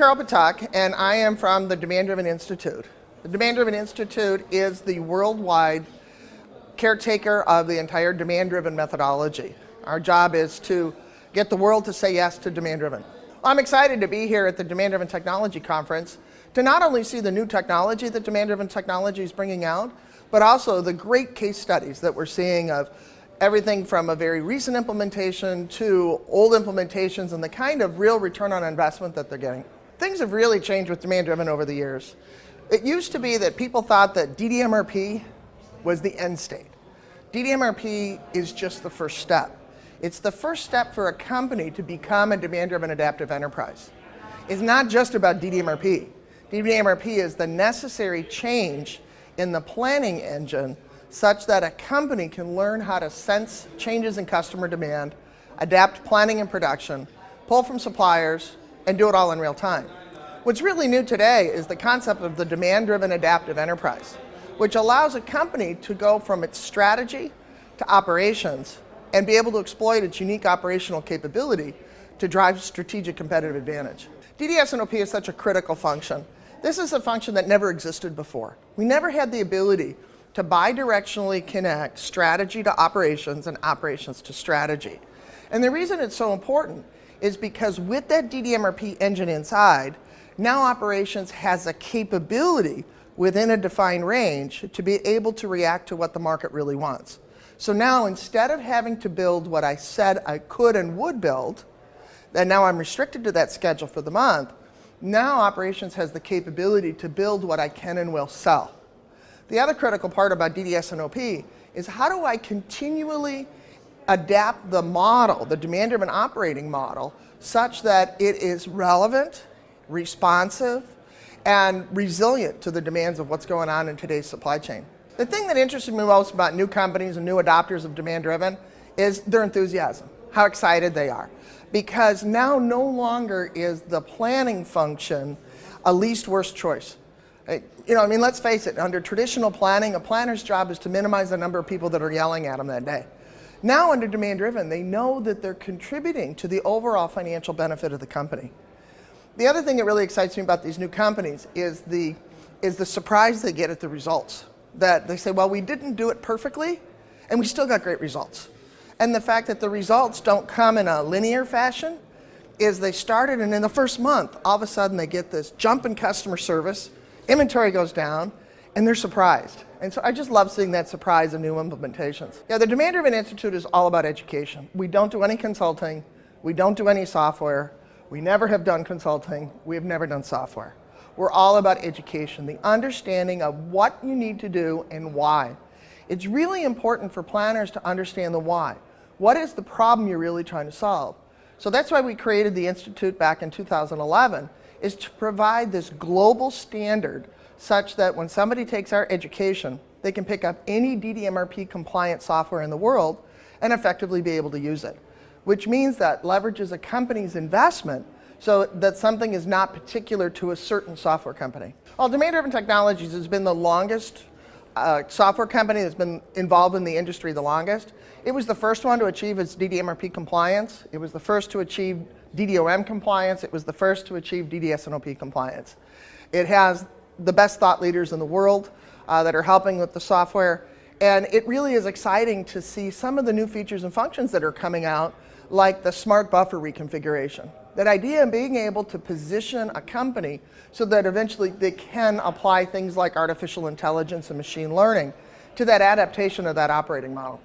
Carol Ptak, and I am from the Demand-Driven Institute. The Demand-Driven Institute is the worldwide caretaker of the entire demand-driven methodology. Our job is to get the world to say yes to demand-driven. I'm excited to be here at the Demand-Driven Technology Conference to not only see the new technology that demand-driven technology is bringing out, but also the great case studies that we're seeing of everything from a very recent implementation to old implementations and the kind of real return on investment that they're getting. Things have really changed with demand-driven over the years. It used to be that people thought that DDMRP was the end state. DDMRP is just the first step. It's the first step for a company to become a demand-driven adaptive enterprise. It's not just about DDMRP. DDMRP is the necessary change in the planning engine such that a company can learn how to sense changes in customer demand, adapt planning and production, pull from suppliers, and do it all in real time. What's really new today is the concept of the demand-driven adaptive enterprise, which allows a company to go from its strategy to operations and be able to exploit its unique operational capability to drive strategic competitive advantage. S&OP is such a critical function. This is a function that never existed before. We never had the ability to bidirectionally connect strategy to operations and operations to strategy. And the reason it's so important is because with that DDMRP engine inside, now operations has a capability within a defined range to be able to react to what the market really wants. So now instead of having to build what I said I could and would build, and now I'm restricted to that schedule for the month, now operations has the capability to build what I can and will sell. The other critical part about S&OP is how do I continually adapt the model, the demand-driven operating model, such that it is relevant, responsive, and resilient to the demands of what's going on in today's supply chain. The thing that interested me most about new companies and new adopters of demand-driven is their enthusiasm, how excited they are. Because now no longer is the planning function a least worst choice. Let's face it, under traditional planning, a planner's job is to minimize the number of people that are yelling at them that day. Now under demand-driven, they know that they're contributing to the overall financial benefit of the company. The other thing that really excites me about these new companies is the surprise they get at the results. That they say, well, we didn't do it perfectly, and we still got great results. And the fact that the results don't come in a linear fashion is they started, and in the first month, all of a sudden they get this jump in customer service, inventory goes down, and they're surprised. And so I just love seeing that surprise in new implementations. Yeah, the Demand-Driven Institute is all about education. We don't do any consulting. We don't do any software. We never have done consulting. We have never done software. We're all about education, the understanding of what you need to do and why. It's really important for planners to understand the why. What is the problem you're really trying to solve? So that's why we created the Institute back in 2011, is to provide this global standard such that when somebody takes our education, they can pick up any DDMRP compliant software in the world and effectively be able to use it, which means that leverages a company's investment so that something is not particular to a certain software company. Well, Demand-Driven Technologies has been the longest software company that's been involved in the industry the longest. It was the first one to achieve its DDMRP compliance. It was the first to achieve DDOM compliance. It was the first to achieve S&OP compliance. It has the best thought leaders in the world that are helping with the software. And it really is exciting to see some of the new features and functions that are coming out, like the smart buffer reconfiguration. That idea of being able to position a company so that eventually they can apply things like artificial intelligence and machine learning to that adaptation of that operating model.